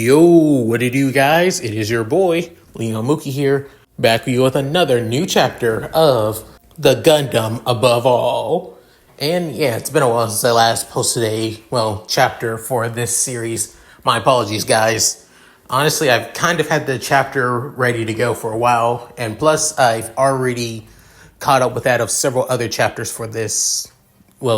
Yo, what it do, guys? It is your boy, Leo Mookie here, back with you with another new chapter of the Gundam Above All. And yeah, it's been a while since I last posted a, chapter for this series. My apologies, guys. Honestly, I've kind of had the chapter ready to go for a while, and plus I've already caught up with that of several other chapters for this,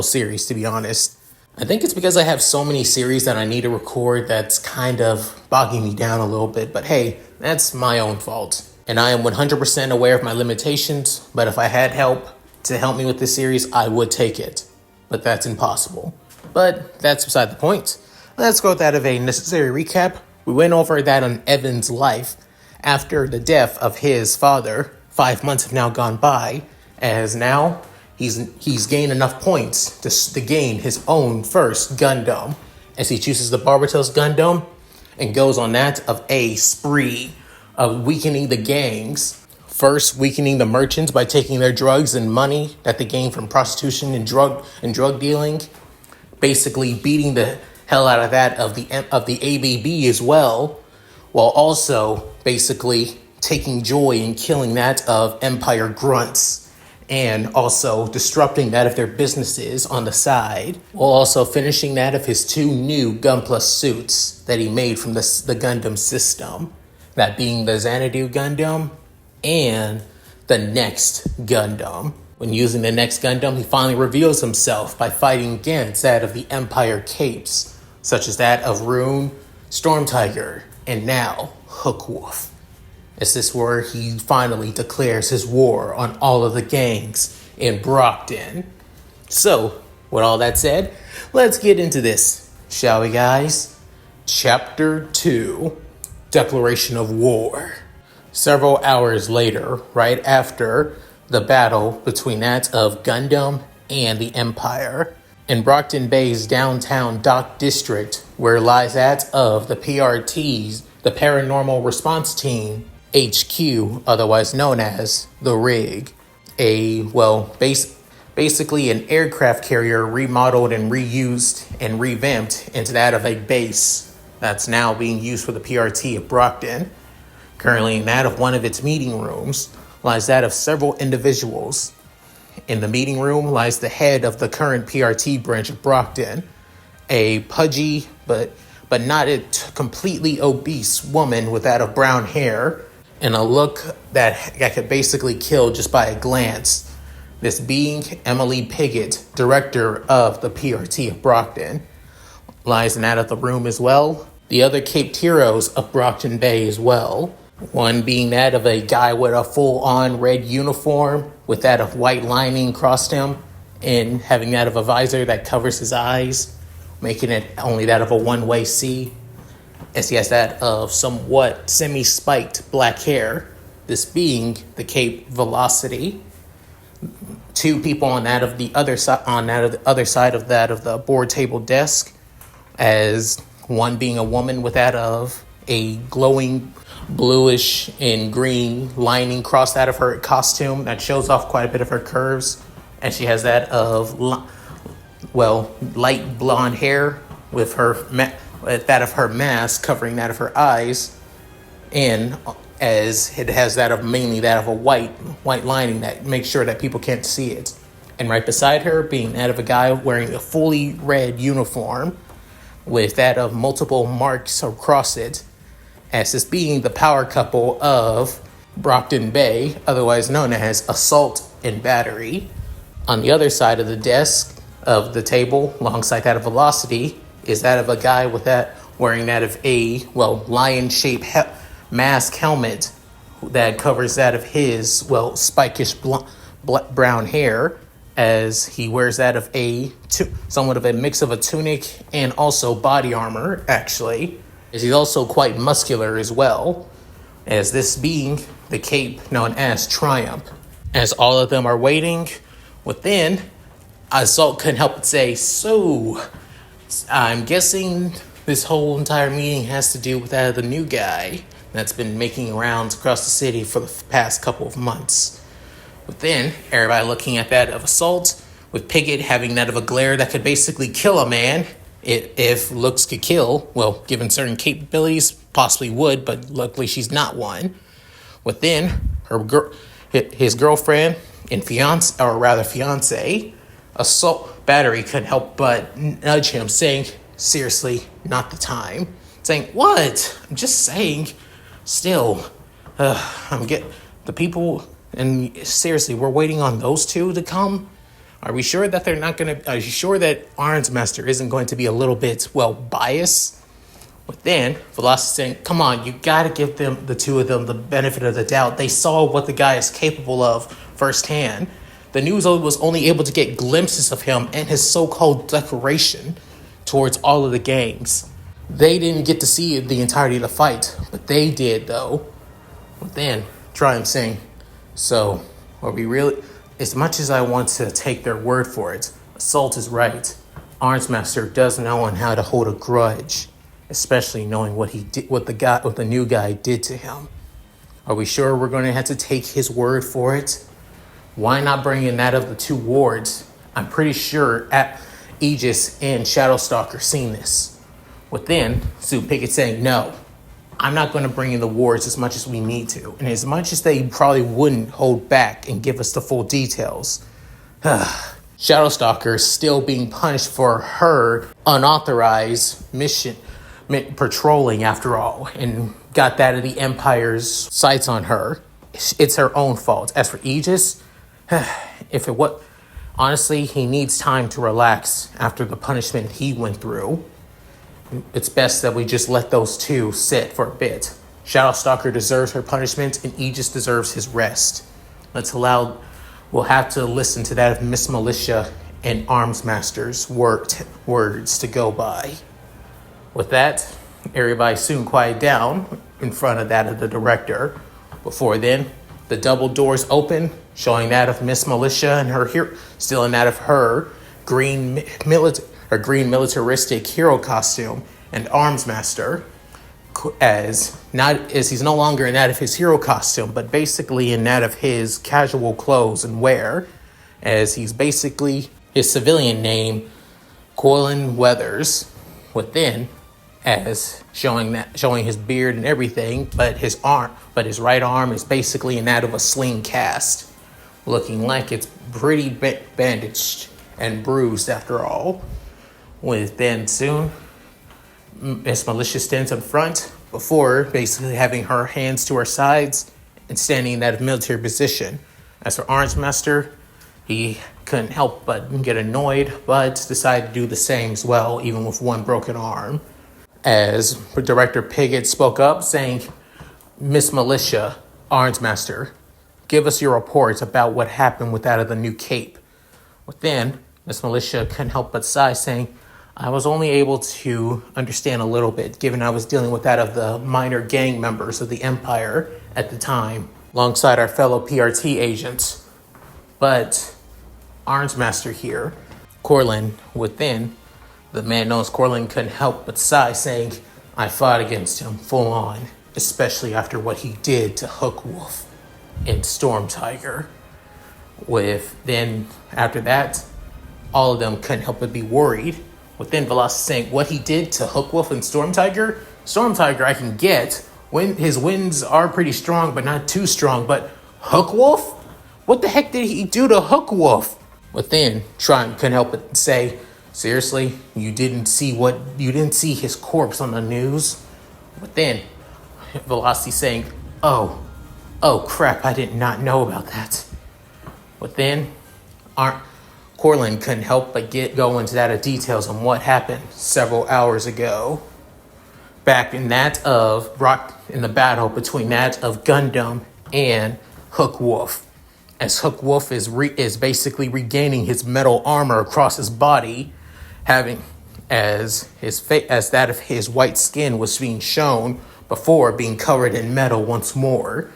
series, to be honest. I think it's because I have so many series that I need to record that's kind of bogging me down a little bit. But hey, that's my own fault. And I am 100% aware of my limitations. But if I had help to help me with this series, I would take it. But that's impossible. But that's beside the point. Let's go with that of a necessary recap. We went over that on Evan's life after the death of his father. 5 months have now gone by, as now He's gained enough points to gain his own first Gundam, as he chooses the Barbatos Gundam and goes on that of a spree of weakening the gangs. First, weakening the merchants by taking their drugs and money that they gain from prostitution and drug dealing, basically beating the hell out of that of the ABB as well, while also basically taking joy in killing that of Empire grunts, and also disrupting that of their businesses on the side, while also finishing that of his 2 new Gunpla suits that he made from the Gundam system, that being the Xanadu Gundam and the Next Gundam. When using the Next Gundam, he finally reveals himself by fighting against that of the Empire Capes, such as that of Rune, Storm Tiger, and now Hookwolf. Is this where he finally declares his war on all of the gangs in Brockton? So, with all that said, let's get into this, shall we, guys? Chapter 2, Declaration of War. Several hours later, right after the battle between that of Gundam and the Empire, in Brockton Bay's downtown dock district, where lies that of the PRTs, the Paranormal Response Team, HQ, otherwise known as the Rig, basically an aircraft carrier remodeled and reused and revamped into that of a base that's now being used for the PRT of Brockton. Currently in that of one of its meeting rooms lies that of several individuals. In the meeting room lies the head of the current PRT branch of Brockton, a pudgy but not a completely obese woman with that of brown hair, and a look that could basically kill just by a glance. This being Emily Piggott, director of the PRT of Brockton, lies in that of the room as well. The other Caped heroes of Brockton Bay as well. One being that of a guy with a full-on red uniform with that of white lining across him, and having that of a visor that covers his eyes, making it only that of a one-way see, as he has that of somewhat semi-spiked black hair, this being the Cape Velocity. 2 people on that of the other side, of the board table desk, as one being a woman with that of a glowing bluish and green lining across that of her costume that shows off quite a bit of her curves, and she has that of light blonde hair with that of her mask covering that of her eyes, and as it has that of mainly that of a white lining that makes sure that people can't see it. And right beside her being that of a guy wearing a fully red uniform with that of multiple marks across it, as this being the power couple of Brockton Bay, otherwise known as Assault and Battery. On the other side of the desk of the table, alongside that of Velocity, is that of a guy with that wearing that of a lion-shaped mask helmet that covers that of his spikish brown hair, as he wears that of somewhat of a mix of a tunic and also body armor, actually, as he's also quite muscular as well, as this being the cape known as Triumph. As all of them are waiting within, Assault couldn't help but say, "So, I'm guessing this whole entire meeting has to do with that of the new guy that's been making rounds across the city for the past couple of months." But then, everybody looking at that of Assault, with Piggott having that of a glare that could basically kill a man, if looks could kill, given certain capabilities, possibly would, but luckily she's not one. Within his girlfriend and fiance, Assault Battery couldn't help but nudge him, saying, seriously, not the time. Saying, what? I'm just saying. Still, the people, and seriously, we're waiting on those two to come. Are we sure that they're not going to, are you sure that Arnsmaster isn't going to be a little bit, biased? But then, Velocity saying, come on, you got to give them, the two of them, the benefit of the doubt. They saw what the guy is capable of firsthand. The news was only able to get glimpses of him and his so-called decoration towards all of the games. They didn't get to see the entirety of the fight, but they did, though. But then, Triumph saying, so, are we really... As much as I want to take their word for it, Assault is right. Arnsmaster does know on how to hold a grudge, especially knowing what he did, what the new guy did to him. Are we sure we're going to have to take his word for it? Why not bring in that of the two wards? I'm pretty sure Aegis and Shadowstalker seen this. Within, Sue Pickett saying, no, I'm not going to bring in the wards as much as we need to. And as much as they probably wouldn't hold back and give us the full details, Shadowstalker is still being punished for her unauthorized mission patrolling after all, and got that of the Empire's sights on her. It's her own fault. As for Aegis, honestly, he needs time to relax after the punishment he went through. It's best that we just let those two sit for a bit. Shadowstalker deserves her punishment, and Aegis deserves his rest. We'll have to listen to that of Miss Militia and Armsmaster's words to go by. With that, everybody soon quiet down in front of that of the director. Before then, the double doors open, showing that of Miss Militia and her still in that of her green militaristic hero costume, and Armsmaster, as he's no longer in that of his hero costume, but basically in that of his casual clothes and wear, as he's basically his civilian name, Colin Weathers, within, as showing his beard and everything, but his right arm is basically in that of a sling cast, looking like it's pretty bandaged and bruised after all. Then soon, Miss Militia stands in front before basically having her hands to her sides and standing in that military position. As for Arnsmaster, he couldn't help but get annoyed, but decided to do the same as well, even with one broken arm. As Director Piggott spoke up, saying, Miss Militia, Arnsmaster, give us your reports about what happened with that of the new cape. Within, Miss Militia couldn't help but sigh, saying, I was only able to understand a little bit, given I was dealing with that of the minor gang members of the Empire at the time, alongside our fellow PRT agents. But Arnsmaster here, Corlin, within, the man known as Corlin couldn't help but sigh, saying, I fought against him full on, especially after what he did to Hookwolf and Storm Tiger. After that, all of them couldn't help but be worried. Within, Velocity saying, what he did to Hookwolf and Storm Tiger I can get. His winds are pretty strong, but not too strong. But Hookwolf? What the heck did he do to Hookwolf? Within, Triumph couldn't help but say, seriously, you didn't see his corpse on the news? Within, Velocity saying, oh crap, I did not know about that. Within, Corlin couldn't help but go into that of details on what happened several hours ago. Back in the battle between that of Gundam and Hookwolf. As Hookwolf is basically regaining his metal armor across his body, as that of his white skin was being shown before being covered in metal once more.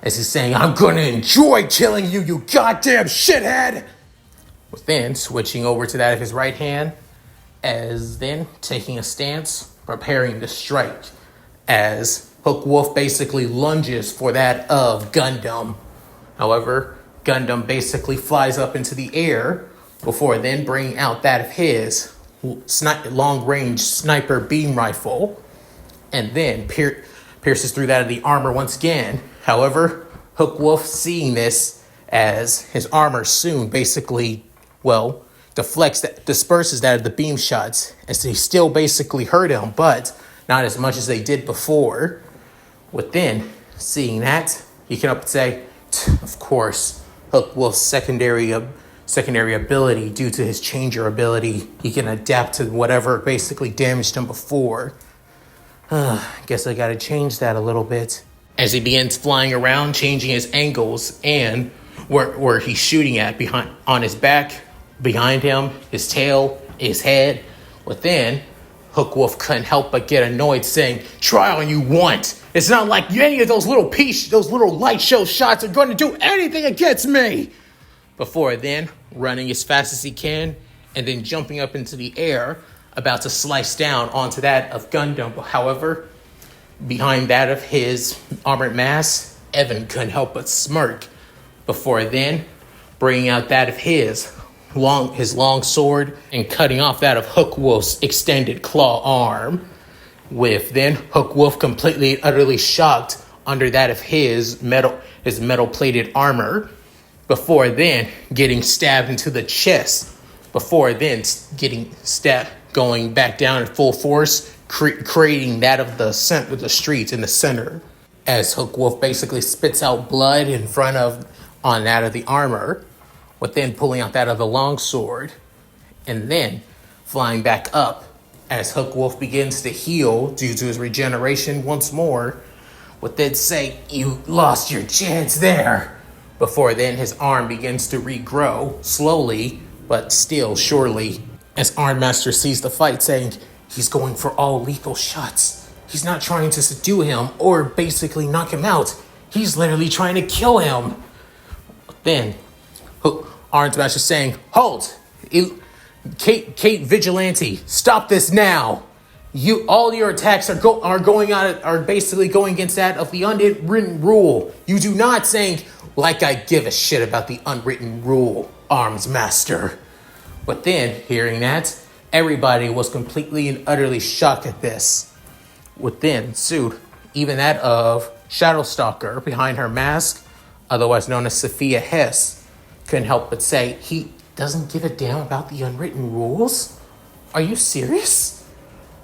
As he's saying, I'm gonna enjoy killing you, you goddamn shithead! Within, switching over to that of his right hand, as then taking a stance, preparing to strike, as Hookwolf basically lunges for that of Gundam. However, Gundam basically flies up into the air before then bringing out that of his long-range sniper beam rifle, and then pierces through that of the armor once again. However, Hookwolf, seeing this as his armor soon basically, disperses that of the beam shots, as they still basically hurt him, but not as much as they did before. Within seeing that, you can up and say, of course, Hookwolf's secondary ability, due to his changer ability, he can adapt to whatever basically damaged him before. Guess I gotta change that a little bit. As he begins flying around, changing his angles and where he's shooting at, on his back, behind him, his tail, his head. Within, Hookwolf couldn't help but get annoyed, saying, "Try all you want. It's not like any of those little light show shots are going to do anything against me." Before then, running as fast as he can, and then jumping up into the air, about to slice down onto that of Gundam. However, behind that of his armored mass, Evan couldn't help but smirk. Before then, bringing out that of his long sword and cutting off that of Hookwolf's extended claw arm. With then Hookwolf completely and utterly shocked under that of his metal-plated armor. Before then, getting stabbed into the chest. Before then, getting stabbed, going back down in full force, creating that of the streets in the center. As Hookwolf basically spits out blood on that of the armor, with then pulling out that of the longsword, and then flying back up as Hookwolf begins to heal due to his regeneration once more, with then say, "You lost your chance there." Before then, his arm begins to regrow, slowly, but still surely, as Armmaster sees the fight, saying, "He's going for all lethal shots. He's not trying to subdue him or basically knock him out. He's literally trying to kill him." Then, Armmaster saying, "Halt! Kate Vigilante, stop this now! All your attacks are basically going against that of the unwritten rule. You do not saying, like I give a shit about the unwritten rule, Armsmaster." But then, hearing that, everybody was completely and utterly shocked at this. Within sued, even that of Shadow Stalker behind her mask, otherwise known as Sophia Hess, couldn't help but say, "He doesn't give a damn about the unwritten rules? Are you serious?"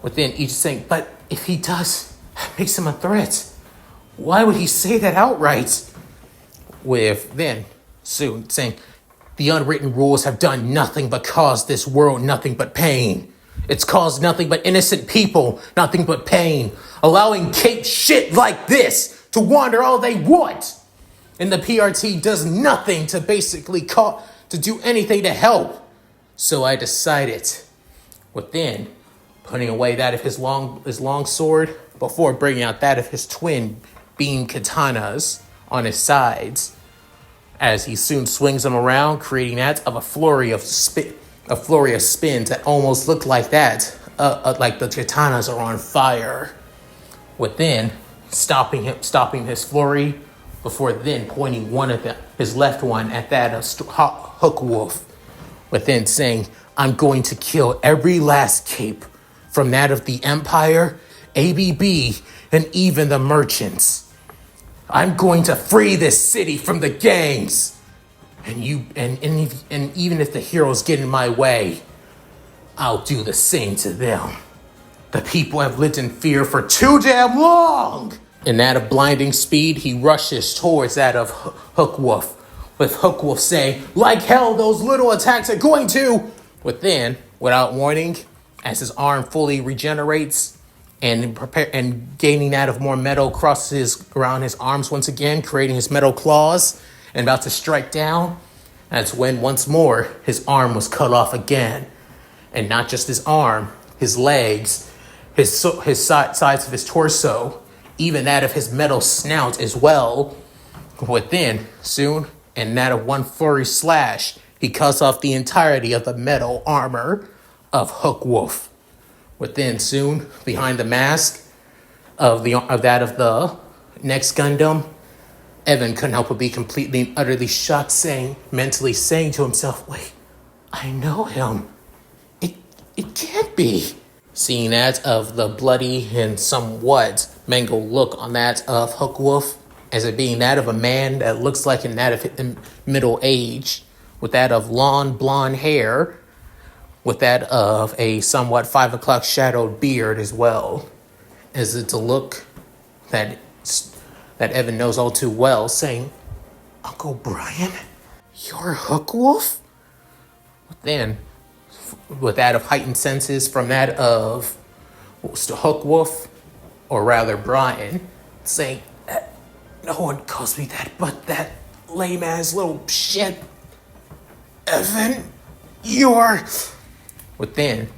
Within each saying, "But if he does, it makes him a threat. Why would he say that outright?" With then soon saying, "The unwritten rules have done nothing but cause this world nothing but pain. It's caused nothing but innocent people, nothing but pain, allowing Kate shit like this to wander all they want. And the PRT does nothing to basically to do anything to help. So I decided," within putting away that of his long sword, before bringing out that of his twin beam katanas on his sides, as he soon swings them around, creating that of a flurry of spins that almost look like that, like the katanas are on fire. Within stopping his flurry, before then pointing his left one at that of Hookwolf, within saying, "I'm going to kill every last cape from that of the Empire, ABB, and even the merchants. I'm going to free this city from the gangs. And even if the heroes get in my way, I'll do the same to them. The people have lived in fear for too damn long." In that of blinding speed, he rushes towards that of Hookwolf, with Hookwolf saying, "Like hell, those little attacks are going to," within, without warning, as his arm fully regenerates and gaining that of more metal around his arms once again, creating his metal claws, and about to strike down. That's when once more his arm was cut off again, and not just his arm, his legs, his sides of his torso, even that of his metal snout as well. Within soon, and that of one flurry slash, he cuts off the entirety of the metal armor of Hookwolf. Within soon, behind the mask of that of the next Gundam, Evan couldn't help but be completely and utterly shocked, mentally saying to himself, "Wait, I know him. It can't be." Seeing that of the bloody and somewhat mangled look on that of Hookwolf, as it being that of a man that looks like in that of middle age, with that of long blonde hair, with that of a somewhat 5 o'clock shadowed beard as well, as it's a look that Evan knows all too well, saying, "Uncle Brian, you're Hookwolf?" Then, with that of heightened senses from that of Hookwolf, or rather Brian, saying, "No one calls me that but that lame-ass little shit. Evan, you're..." Within,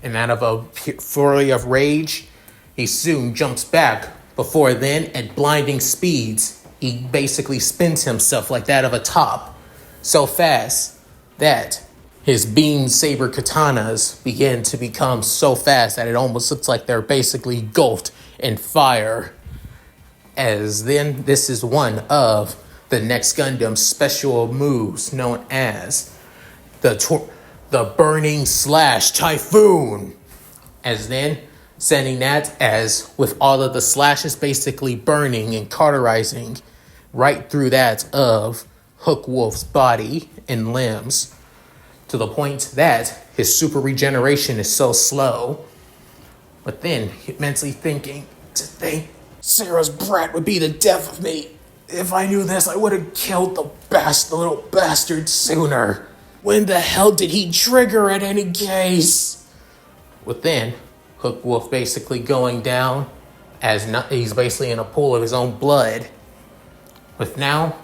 and out of a fury of rage, he soon jumps back. Before then, at blinding speeds, he basically spins himself like that of a top, so fast that his beam saber katanas begin to become so fast that it almost looks like they're basically engulfed in fire. As then, this is one of the next Gundam's special moves known as the Burning Slash Typhoon. As then, sending that as with all of the slashes basically burning and cauterizing right through that of Hookwolf's body and limbs, to the point that his super regeneration is so slow. But then, mentally thinking, to think Sarah's brat would be the death of me. If I knew this, I would have killed the little bastard sooner. When the hell did he trigger in any case? Within, Hookwolf basically going down as he's basically in a pool of his own blood. With now,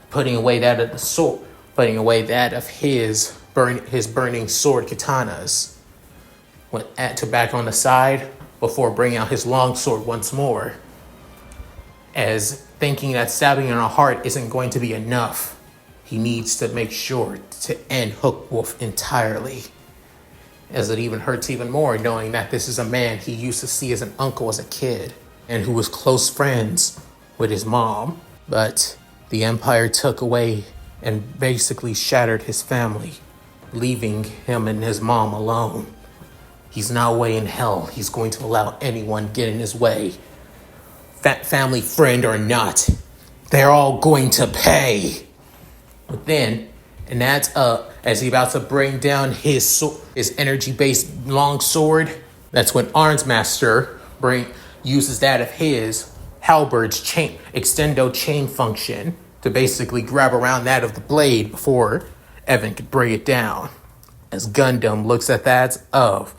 putting away that of the sword, putting away that of his burning sword katanas. Went to back on the side before bringing out his long sword once more. As thinking that stabbing in the heart isn't going to be enough, he needs to make sure to end Hookwolf entirely. As it even hurts even more knowing that this is a man he used to see as an uncle as a kid, and who was close friends with his mom. But the Empire took away and basically shattered his family, leaving him and his mom alone. He's now away in hell. He's going to allow anyone get in his way. Family, friend or not, they're all going to pay. But then, and that's as he's about to bring down his energy-based long sword, that's when Arnsmaster uses that of his halberd's extendo chain function to basically grab around that of the blade before Evan could bring it down. As Gundam looks at that of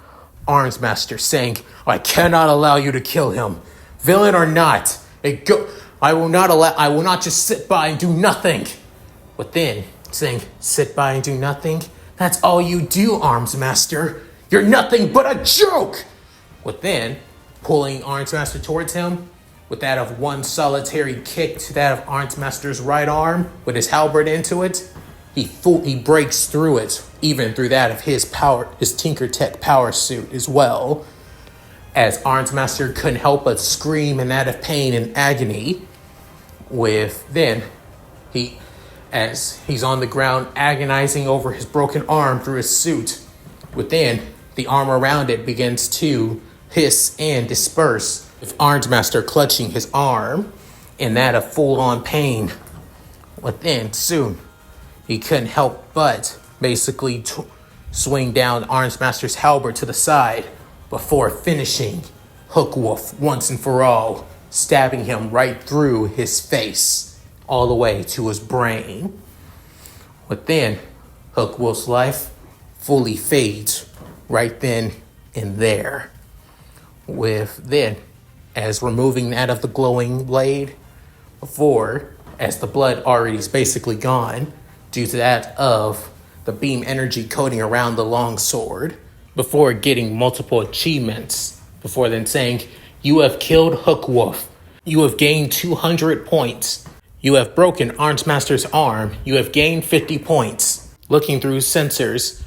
Arnsmaster saying, "I cannot allow you to kill him. Villain or not, I will not just sit by and do nothing." But then, saying, "Sit by and do nothing? That's all you do, Arnsmaster. You're nothing but a joke!" But then, pulling Arnsmaster towards him, with that of one solitary kick to that of Arnsmaster's right arm, with his halberd into it, he breaks through it, even through that of his Tinker Tech power suit as well. As Arnsmaster couldn't help but scream in that of pain and agony. As he's on the ground agonizing over his broken arm through his suit. Within, the arm around it begins to hiss and disperse, with Arnsmaster clutching his arm in that of full-on pain. Within, soon, he couldn't help but basically swing down Arnsmaster's halberd to the side before finishing Hookwolf once and for all, stabbing him right through his face, all the way to his brain. Within, Hookwolf's life fully fades right then and there. As removing that of the glowing blade, as the blood already is basically gone, due to that of the beam energy coating around the long sword, before getting multiple achievements, before then saying, "You have killed Hookwolf. You have gained 200 points. You have broken Arnsmaster's arm. You have gained 50 points. Looking through sensors,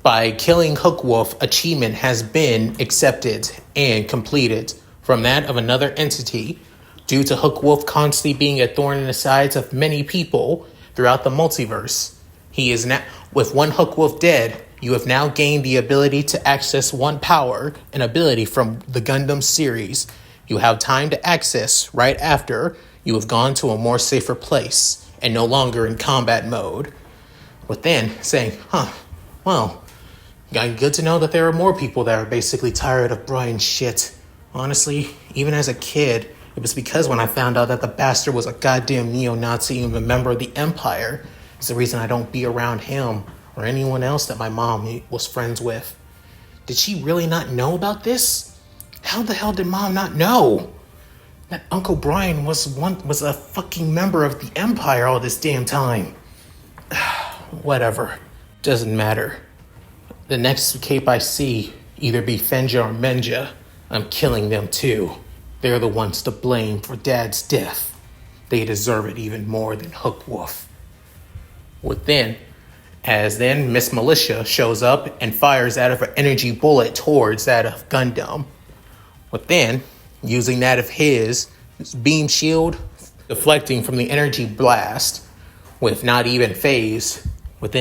by killing Hookwolf, achievement has been accepted and completed from that of another entity. Due to Hookwolf constantly being a thorn in the sides of many people throughout the multiverse, he is now, with one Hookwolf dead, You have now gained the ability to access one power, an ability from the Gundam series. You have time to access right after you have gone to a more safer place and no longer in combat mode. But then saying, well, good to know that there are more people that are basically tired of Brian's shit. Honestly, even as a kid, it was because when I found out that the bastard was a goddamn neo-Nazi and a member of the Empire, it's the reason I don't be around him or anyone else that my mom was friends with. Did she really not know about this? How the hell did Mom not know that Uncle Brian was a fucking member of the Empire all this damn time? Whatever. Doesn't matter. The next cape I see, either be Fenja or Menja, I'm killing them too. They're the ones to blame for Dad's death. They deserve it even more than Hookwolf. As Miss Militia shows up and fires out of her energy bullet towards that of Gundam. Using that of his beam shield, deflecting from the energy blast, with not even phased,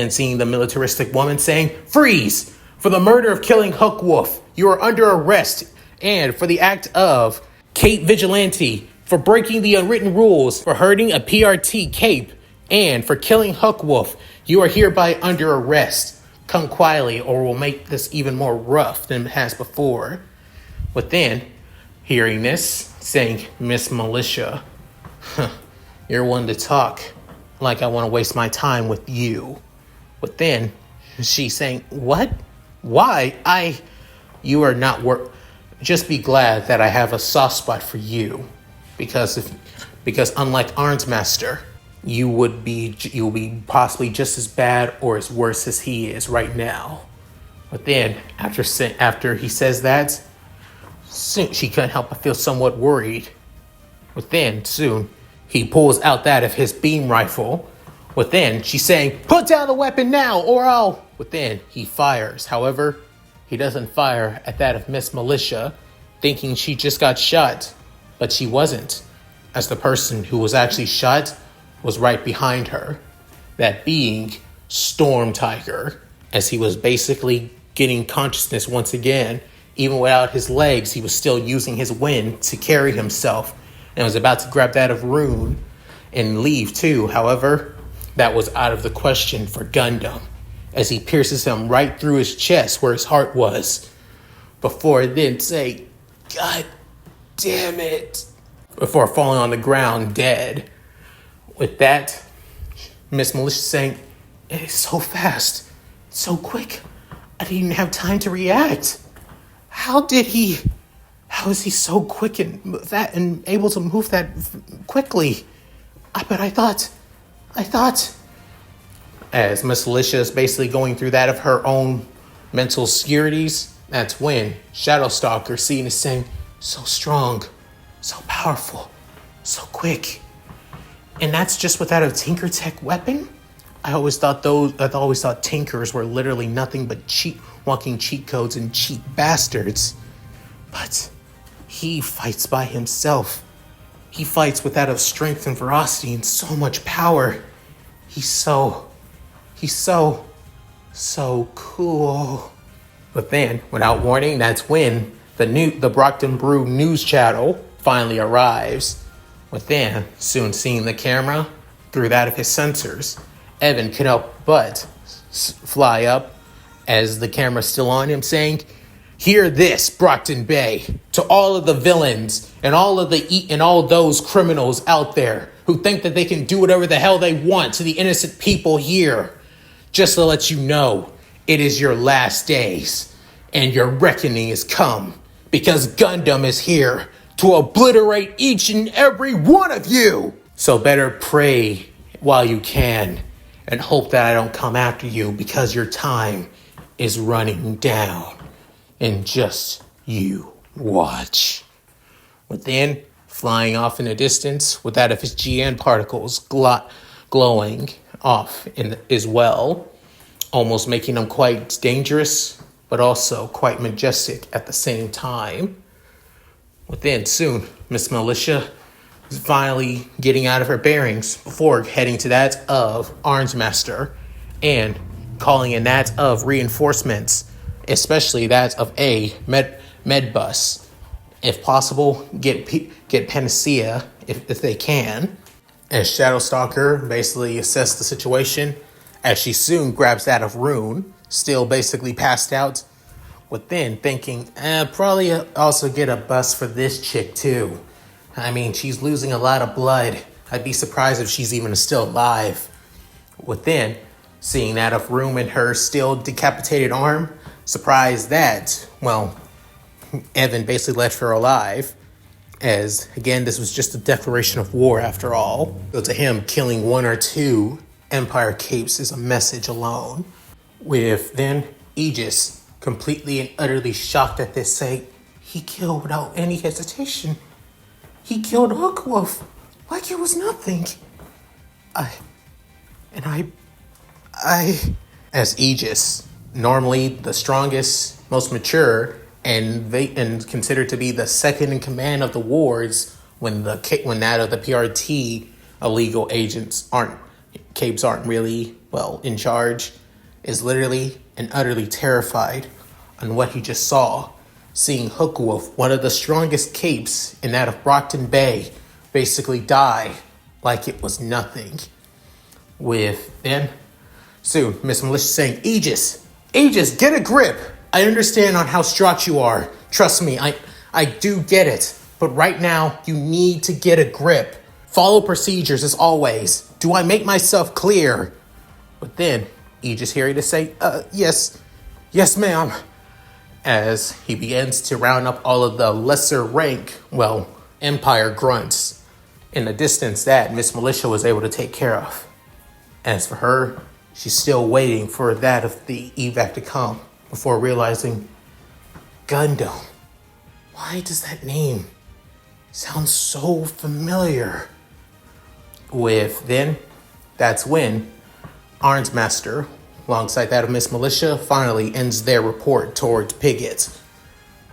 seeing the militaristic woman saying, "Freeze! For the murder of killing Hookwolf, you are under arrest, and for the act of Cape Vigilante, for breaking the unwritten rules, for hurting a PRT Cape, and for killing Hookwolf, you are hereby under arrest. Come quietly, or we'll make this even more rough than it has before." Hearing this, saying, "Miss Militia, you're one to talk like I want to waste my time with you." She's saying, "What? Why? You are not just be glad that I have a soft spot for you, because unlike Arnsmaster, you will be possibly just as bad or as worse as he is right now." After he says that, soon she couldn't help but feel somewhat worried. Soon he pulls out that of his beam rifle. She's saying, "Put down the weapon now, or I'll..." He fires. However, he doesn't fire at that of Miss Militia, thinking she just got shot. But she wasn't, as the person who was actually shot was right behind her. That being Storm Tiger, as he was basically getting consciousness once again. Even without his legs, he was still using his wind to carry himself, and was about to grab that of Rune and leave too. However, that was out of the question for Gundam, as he pierces him right through his chest where his heart was, before then say, "God damn it," before falling on the ground dead. With that, Miss Militia saying, "It's so fast, so quick, I didn't even have time to react. How is he so quick and able to move that quickly? But I thought, as Miss Militia is basically going through that of her own mental securities, that's when Shadow Stalker seeing is saying, "So strong, so powerful, so quick." And that's just without a Tinker Tech weapon? I always thought Tinkers were literally nothing but walking cheat codes and cheap bastards. But he fights by himself. He fights without a strength and ferocity and so much power. He's so cool. But then, without warning, that's when the Brockton Brew news channel finally arrives. Soon seeing the camera through that of his sensors, Evan could help but fly up as the camera's still on him, saying, "Hear this, Brockton Bay, to all of the villains and all those criminals out there who think that they can do whatever the hell they want to the innocent people here. Just to let you know, it is your last days, and your reckoning is come, because Gundam is here to obliterate each and every one of you. So better pray while you can, and hope that I don't come after you, because your time is running down. And just you watch." Flying off in the distance with that of his GN particles glowing off as well, almost making him quite dangerous, but also quite majestic at the same time. Soon, Miss Militia is finally getting out of her bearings before heading to that of Arnsmaster and calling in that of reinforcements, especially that of a med bus. If possible, get panacea if they can. As Shadow Stalker basically assessed the situation, as she soon grabs that of Rune, still basically passed out, within thinking, probably also get a bus for this chick too. I mean, she's losing a lot of blood. I'd be surprised if she's even still alive. Within, seeing that of Rune and her still decapitated arm, surprised that, well, Evan basically left her alive. As, again, this was just a declaration of war after all. So to him, killing one or two Empire capes is a message alone. With then Aegis completely and utterly shocked at this, saying, he killed without any hesitation. He killed Hookwolf like it was nothing. As Aegis, normally the strongest, most mature, and considered to be the second in command of the wards when that of the PRT illegal agents capes aren't really in charge, is literally and utterly terrified on what he just saw, seeing Hookwolf, one of the strongest capes in that of Brockton Bay, basically die like it was nothing. With then soon Miss Militia saying, Aegis, get a grip. I understand on how strong you are. Trust me, I do get it. But right now, you need to get a grip. Follow procedures as always. Do I make myself clear? But then, Aegis hearing to say, yes, ma'am. As he begins to round up all of the lesser rank, Empire grunts in the distance that Miss Militia was able to take care of. As for her, she's still waiting for that of the evac to come before realizing, Gundam. Why does that name sound so familiar? That's when Arnsmaster, alongside that of Miss Militia, finally ends their report towards Pigott.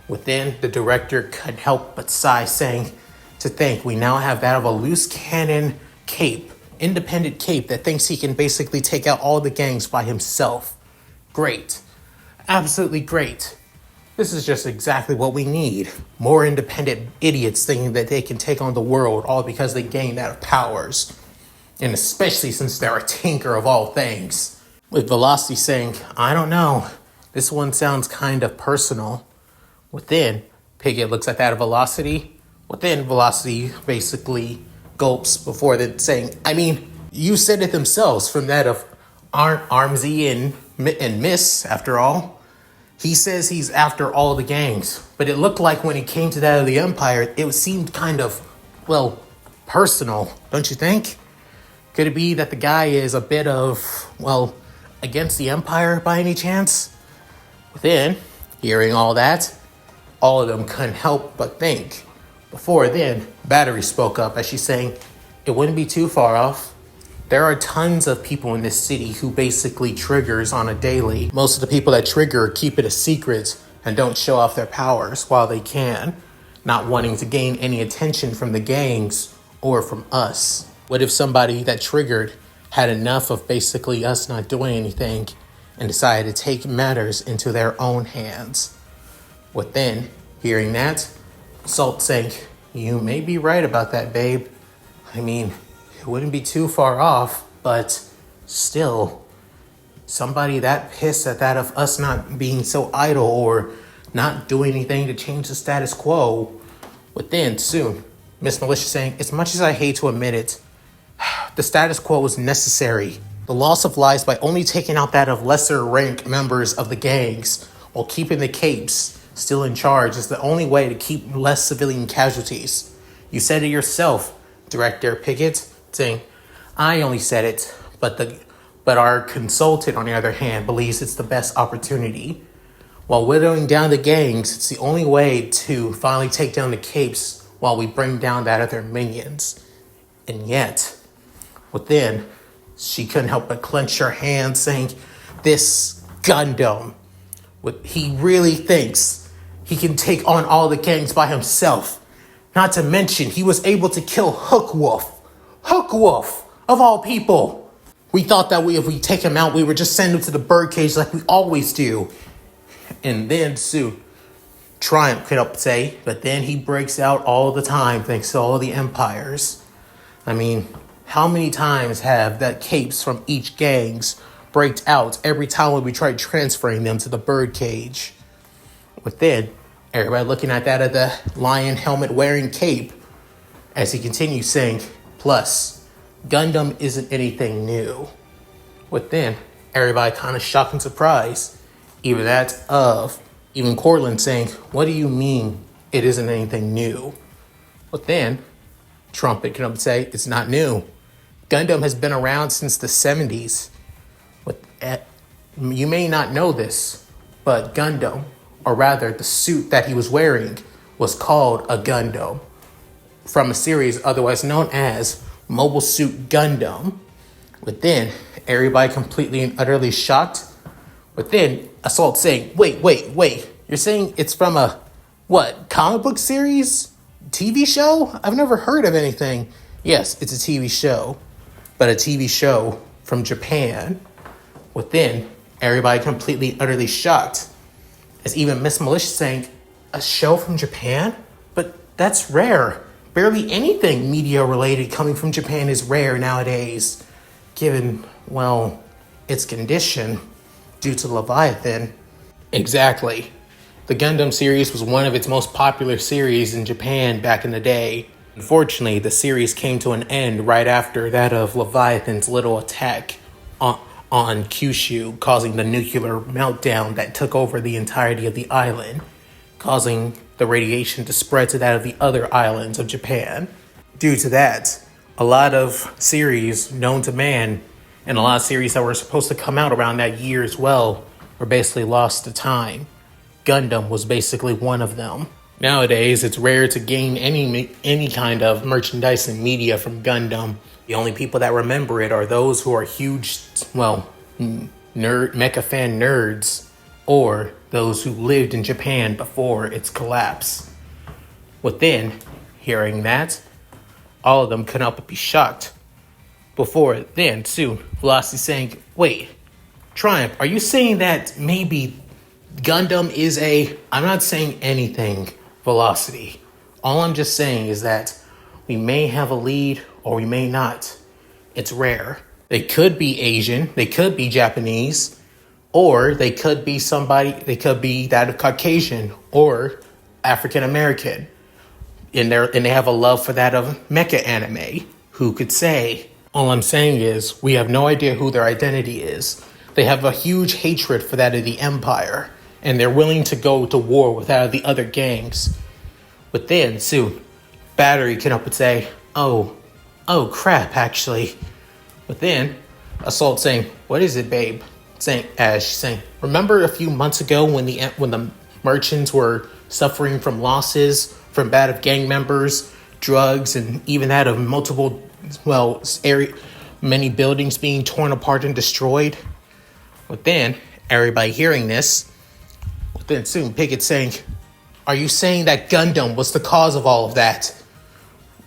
Within, the director couldn't help but sigh, saying, to think we now have that of a loose cannon cape, independent cape that thinks he can basically take out all the gangs by himself. Great. Absolutely great. This is just exactly what we need. More independent idiots thinking that they can take on the world all because they gained out of powers. And especially since they're a tinker of all things. With Velocity saying, I don't know. This one sounds kind of personal. Within, Pigott looks at that of Velocity. Within, Velocity basically gulps before then saying, I mean, you said it themselves from that of Armsy and Miss, after all. He says he's after all the gangs, but it looked like when it came to that of the Empire, it seemed kind of, personal, don't you think? Could it be that the guy is a bit of, against the Empire by any chance? Within, hearing all that, all of them couldn't help but think. Before then, Battery spoke up as she's saying, it wouldn't be too far off. There are tons of people in this city who basically triggers on a daily. Most of the people that trigger keep it a secret and don't show off their powers while they can, not wanting to gain any attention from the gangs or from us. What if somebody that triggered had enough of basically us not doing anything and decided to take matters into their own hands? Within, hearing that, Salt saying, you may be right about that, babe. I mean, it wouldn't be too far off, but still, somebody that pissed at that of us not being so idle or not doing anything to change the status quo. Within, soon, Miss Militia saying, as much as I hate to admit it, the status quo was necessary. The loss of lives by only taking out that of lesser rank members of the gangs while keeping the capes still in charge is the only way to keep less civilian casualties. You said it yourself, Director Pigott, saying, I only said it, but our consultant, on the other hand, believes it's the best opportunity. While whittling down the gangs, it's the only way to finally take down the capes while we bring down that of their minions. And yet, within, she couldn't help but clench her hands, saying, this Gundam, he really thinks he can take on all the gangs by himself. Not to mention, he was able to kill Hookwolf. Hookwolf, of all people. We thought that if we take him out, we would just send him to the birdcage like we always do. And then soon, Triumph could up say, but then he breaks out all the time thanks to all the empires. I mean, how many times have that capes from each gangs breaked out every time when we tried transferring them to the birdcage? But then, everybody looking at that of the lion helmet wearing cape as he continues saying, plus, Gundam isn't anything new. But then, everybody kind of shocked and surprised. Even Cortland saying, what do you mean it isn't anything new? But then, Trumpet can say, it's not new. Gundam has been around since the 70s. You may not know this, but Gundam, or rather the suit that he was wearing, was called a Gundam, from a series otherwise known as Mobile Suit Gundam. But then, everybody completely and utterly shocked. But then, Assault saying, wait, you're saying it's from a, comic book series? TV show? I've never heard of anything. Yes, it's a TV show, but a TV show from Japan. But then, everybody completely and utterly shocked. As even Miss Militia saying, a show from Japan? But that's rare. Barely anything media-related coming from Japan is rare nowadays, given, its condition due to Leviathan. Exactly. The Gundam series was one of its most popular series in Japan back in the day. Unfortunately, the series came to an end right after that of Leviathan's little attack on Kyushu, causing the nuclear meltdown that took over the entirety of the island, causing the radiation to spread to that of the other islands of Japan. Due to that, a lot of series known to man and a lot of series that were supposed to come out around that year as well were basically lost to time. Gundam was basically one of them. Nowadays, it's rare to gain any kind of merchandise and media from Gundam. The only people that remember it are those who are huge, mecha fan nerds, or those who lived in Japan before its collapse. Within hearing that, all of them could not but be shocked. Before then, soon, Velocity saying, wait, Triumph, are you saying that maybe Gundam is I'm not saying anything, Velocity. All I'm just saying is that we may have a lead or we may not. It's rare. They could be Asian, they could be Japanese, or they could be that of Caucasian or African American. And they have a love for that of mecha anime. Who could say? All I'm saying is we have no idea who their identity is. They have a huge hatred for that of the Empire, and they're willing to go to war with that of the other gangs. But then, soon, Battery can up and say, oh crap, actually. But then, Assault saying, what is it, babe? She's saying, remember a few months ago when the merchants were suffering from losses from that of gang members, drugs, and even that of many buildings being torn apart and destroyed? But then, everybody hearing this, then soon Pickett saying, are you saying that Gundam was the cause of all of that?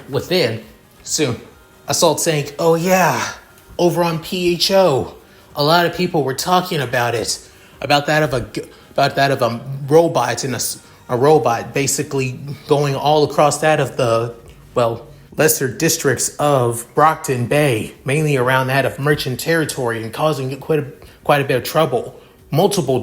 Within, soon, Assault saying, oh yeah, over on PHO, a lot of people were talking about it, about that of a robot and a robot basically going all across that of the lesser districts of Brockton Bay, mainly around that of Merchant Territory, and causing quite a bit of trouble. Multiple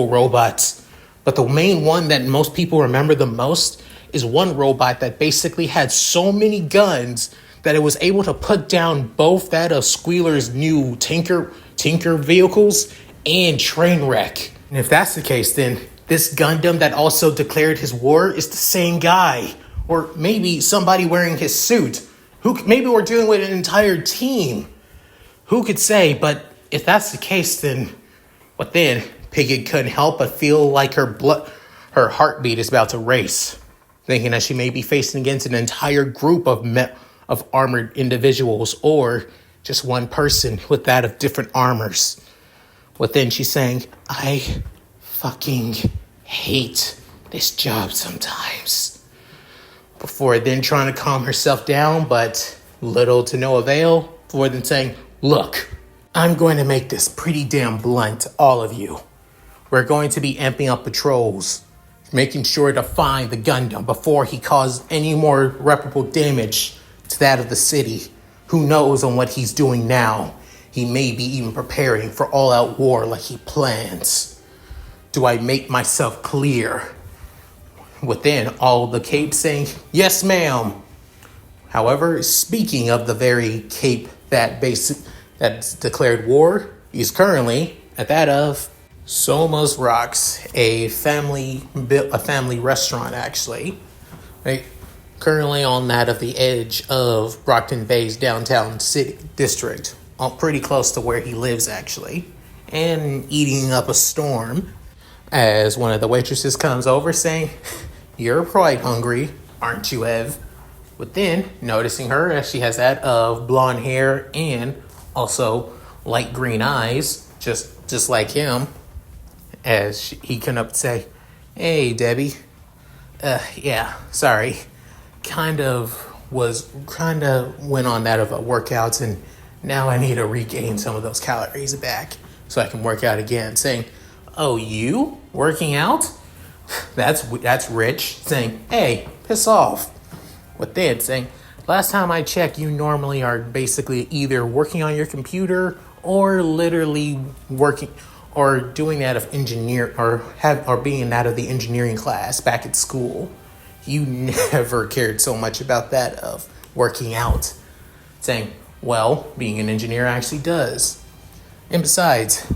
robots, but the main one that most people remember the most is one robot that basically had so many guns that it was able to put down both that of Squealer's new Tinker vehicles and Trainwreck. And if that's the case, then this Gundam that also declared his war is the same guy. Or maybe somebody wearing his suit. Maybe we're dealing with an entire team. Who could say? But if that's the case, then Piggy couldn't help but feel like her heartbeat is about to race, thinking that she may be facing against an entire group of armored individuals, or just one person with that of different armors. But then she's saying, I fucking hate this job sometimes. Before then trying to calm herself down, but little to no avail, before then saying, look, I'm going to make this pretty damn blunt, all of you. We're going to be amping up patrols, making sure to find the Gundam before he causes any more irreparable damage to that of the city. Who knows on what he's doing now? He may be even preparing for all-out war like he plans. Do I make myself clear? Within all the Cape saying, yes, ma'am. However, speaking of the very Cape that's declared war, he's currently at that of Sos Rocks, a family restaurant, actually. Right? Currently on that of the edge of Brockton Bay's downtown city district, pretty close to where he lives, actually, and eating up a storm as one of the waitresses comes over saying, you're quite hungry, aren't you, Ev? But then, noticing her as she has that of blonde hair and also light green eyes, just like him, as he can up say, hey, Debbie. Yeah, sorry. Kind of went on that of a workout, and now I need to regain some of those calories back so I can work out again. Saying, oh, you working out? That's rich. Saying, hey, piss off. With that, saying, last time I checked, you normally are basically either working on your computer or literally working or doing that of engineer or being that of the engineering class back at school. You never cared so much about that of working out. Saying, well, being an engineer actually does. And besides,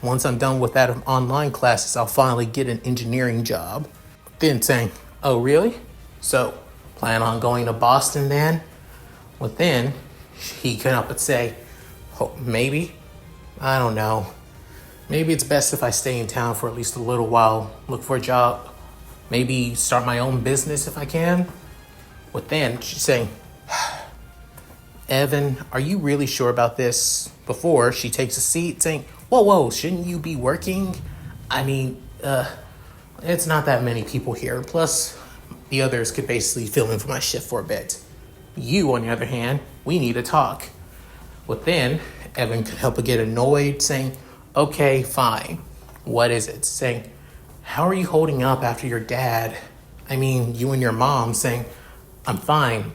once I'm done with that of online classes, I'll finally get an engineering job. Then saying, oh, really? So, plan on going to Boston then? Well, then he could up and say, oh, maybe. I don't know. Maybe it's best if I stay in town for at least a little while, look for a job, maybe start my own business if I can. But then she's saying, Evan, are you really sure about this? Before she takes a seat, saying, whoa, shouldn't you be working? I mean, it's not that many people here. Plus, the others could basically fill in for my shift for a bit. You, on the other hand, we need to talk. But then Evan could help but get annoyed, saying, okay, fine. What is it? Saying, how are you holding up after your dad? I mean, you and your mom saying, I'm fine.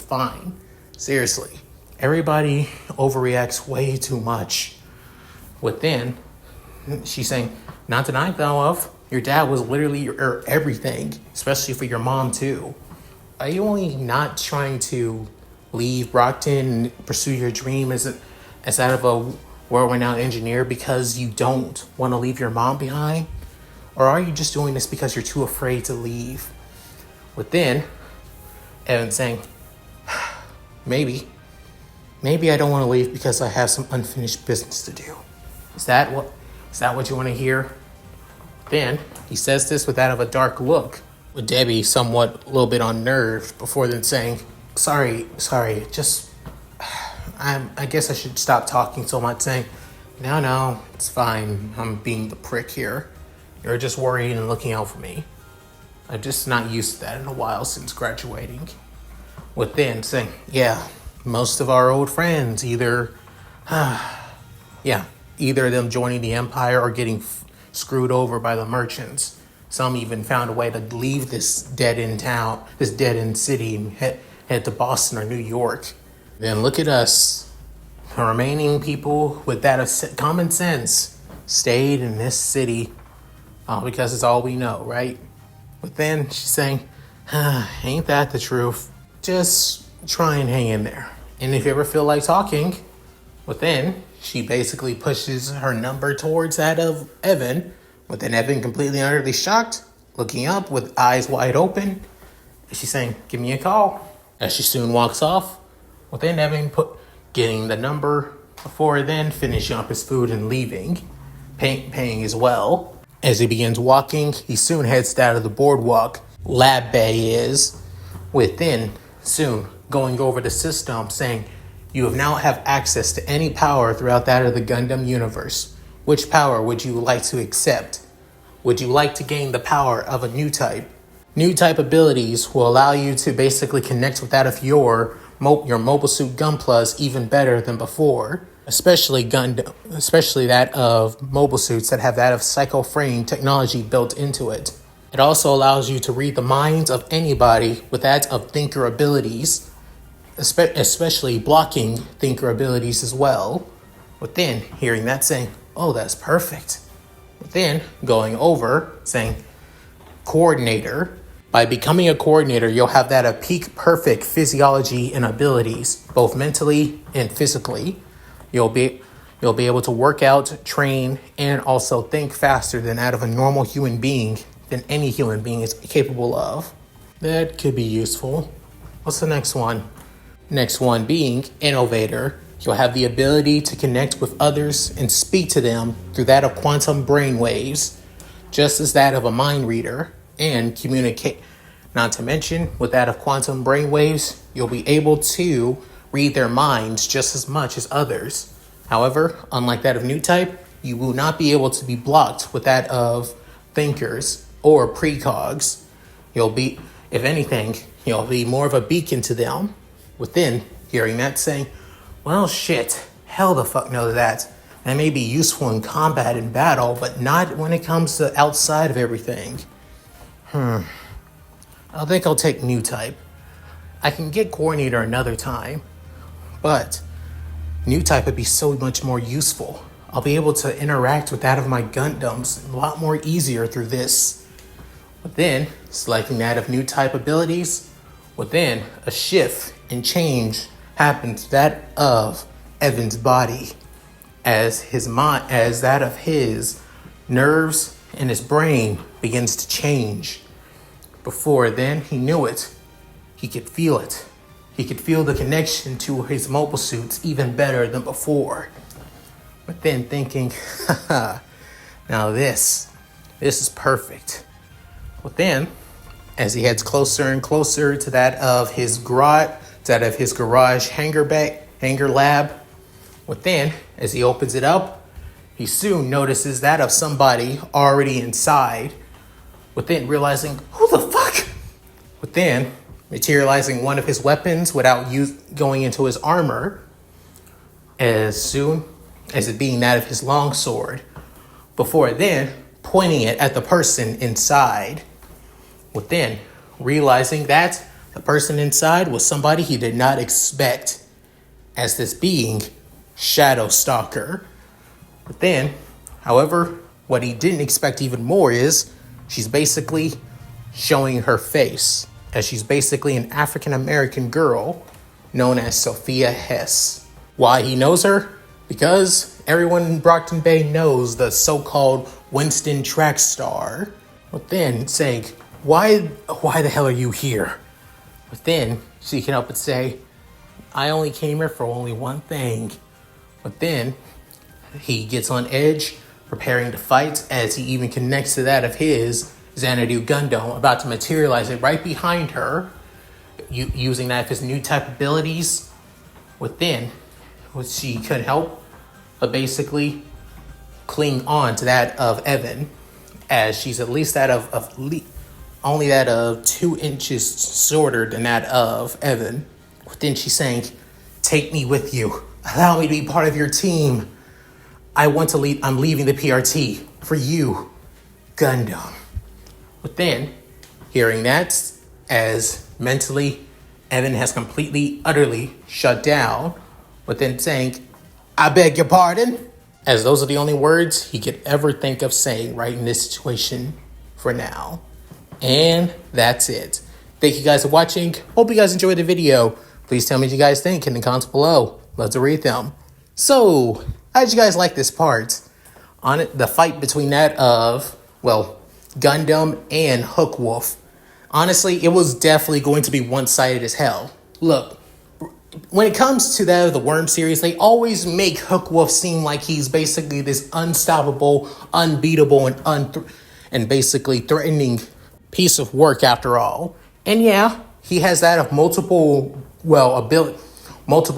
Seriously, everybody overreacts way too much. Within, she's saying, not that I know of. Your dad was literally your everything, especially for your mom too. Are you only not trying to leave Brockton and pursue your dream as that of a world-renowned engineer because you don't want to leave your mom behind? Or are you just doing this because you're too afraid to leave? Within, Evan saying, maybe I don't want to leave because I have some unfinished business to do. Is that what you want to hear? Then he says this with that of a dark look, with Debbie somewhat a little bit unnerved before then saying, sorry, just I guess I should stop talking so much, saying, no, it's fine. I'm being the prick here. You're just worrying and looking out for me. I'm just not used to that in a while since graduating. With then saying, yeah, most of our old friends either them joining the Empire or getting screwed over by the merchants. Some even found a way to leave this dead-end town, this dead-end city, and head to Boston or New York. Then look at us, the remaining people with that of common sense, stayed in this city because it's all we know, right? But then she's saying, ain't that the truth? Just try and hang in there. And if you ever feel like talking, but then she basically pushes her number towards that of Evan, but then Evan completely and utterly shocked, looking up with eyes wide open. And she's saying, give me a call. As she soon walks off, with then Evan getting the number before then finishing up his food and leaving, paying as well. As he begins walking, he soon heads down to the boardwalk. Lab Bay is within soon going over the system saying, you now have access to any power throughout that of the Gundam universe. Which power would you like to accept? Would you like to gain the power of a new type? New type abilities will allow you to basically connect with that of your Mobile Suit Gunplas even better than before. especially Gundam, especially that of mobile suits that have that of psycho frame technology built into it. It also allows you to read the minds of anybody with that of thinker abilities, especially blocking thinker abilities as well. But then hearing that saying, oh, that's perfect. But then going over saying, coordinator. By becoming a coordinator, you'll have that of peak perfect physiology and abilities, both mentally and physically. You'll be able to work out, train, and also think faster than that of a normal human being, than any human being is capable of. That could be useful. What's the next one? Next one being innovator. You'll have the ability to connect with others and speak to them through that of quantum brain waves, just as that of a mind reader, and communicate. Not to mention, with that of quantum brain waves, you'll be able to read their minds just as much as others. However, unlike that of new type, you will not be able to be blocked with that of thinkers or precogs. You'll be, if anything, you'll be more of a beacon to them. Within hearing that saying, well, shit, hell the fuck no to that. That may be useful in combat and battle, but not when it comes to outside of everything. I think I'll take new type. I can get coordinator another time, but new type would be so much more useful. I'll be able to interact with that of my Gundams a lot more easier through this. But then, selecting that of new type abilities, within a shift and change happens that of Evan's body, as his mind, as that of his nerves and his brain begins to change. Before then, he knew it. He could feel it. He could feel the connection to his mobile suits even better than before. But then thinking, haha, now this is perfect. But then, as he heads closer and closer to that of his garage hangar lab, within, as he opens it up, he soon notices that of somebody already inside. Within realizing, who the fuck? Within materializing one of his weapons without going into his armor, as soon as it being that of his longsword, before then pointing it at the person inside. Within realizing that the person inside was somebody he did not expect, as this being Shadow Stalker. But then, however, what he didn't expect even more is she's basically showing her face, as she's basically an African-American girl known as Sophia Hess. Why he knows her? Because everyone in Brockton Bay knows the so-called Winston track star. But then saying, why the hell are you here? But then she can help but say, I only came here for only one thing. But then he gets on edge, preparing to fight, as he even connects to that of his Xanadu Gundam, about to materialize it right behind her, using that of his new type abilities. Within, which she couldn't help but basically cling on to that of Evan, as she's at least that of only that of 2 inches shorter than that of Evan. Within, she's saying, take me with you. Allow me to be part of your team. I want to leave. I'm leaving the PRT for you, Gundam. But then, hearing that, as mentally Evan has completely, utterly shut down, but then saying, I beg your pardon, as those are the only words he could ever think of saying right in this situation for now. And that's it. Thank you guys for watching. Hope you guys enjoyed the video. Please tell me what you guys think in the comments below. Love to read them. So, how did you guys like this part? On it, the fight between that of, well, Gundam and Hookwolf. Honestly, it was definitely going to be one-sided as hell. Look, when it comes to that of the Worm series, they always make Hookwolf seem like he's basically this unstoppable, unbeatable, and basically threatening piece of work after all. And yeah, he has that of multiple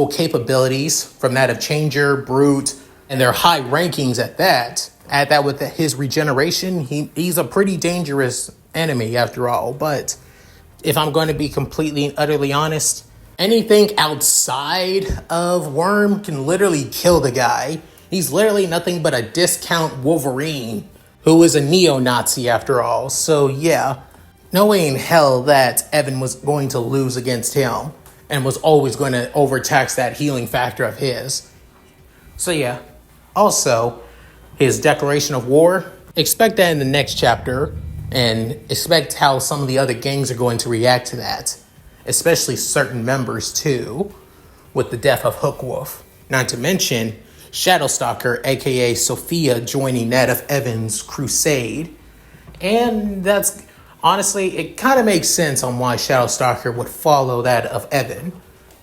capabilities, from that of Changer, Brute, and their high rankings at that. Add that with his regeneration, he's a pretty dangerous enemy after all. But if I'm going to be completely and utterly honest, Anything outside of Worm can literally kill the guy. He's literally nothing but a discount Wolverine, who is a neo-Nazi after all. So yeah, no way in hell that Evan was going to lose against him and was always going to overtax that healing factor of his. So yeah, also, his declaration of war, expect that in the next chapter, and expect how some of the other gangs are going to react to that, especially certain members too, with the death of Hookwolf. Not to mention Stalker, aka Sophia, joining that of Evan's crusade. And that's honestly, it kind of makes sense on why Stalker would follow that of Evan.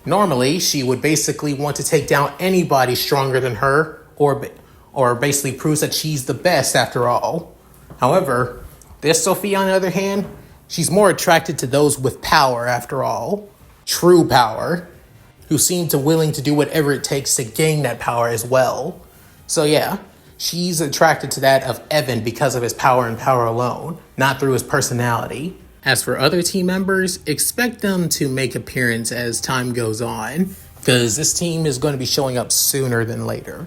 Normally, she would basically want to take down anybody stronger than her, or basically proves that she's the best after all. However, this Sophia, on the other hand, she's more attracted to those with power after all. True power, who seem to willing to do whatever it takes to gain that power as well. So yeah, she's attracted to that of Evan because of his power and power alone, not through his personality. As for other team members, expect them to make appearance as time goes on, because this team is going to be showing up sooner than later.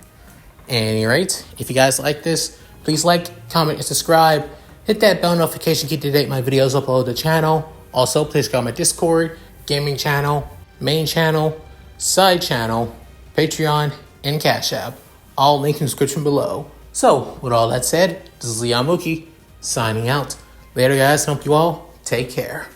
Alright, if you guys like this, please like, comment, and subscribe. Hit that bell notification, keep to date my videos uploaded to the channel. Also, please go on my Discord, gaming channel, main channel, side channel, Patreon, and Cash App. All linked in the description below. So, with all that said, this is Leon Mookie, signing out. Later guys, hope you all take care.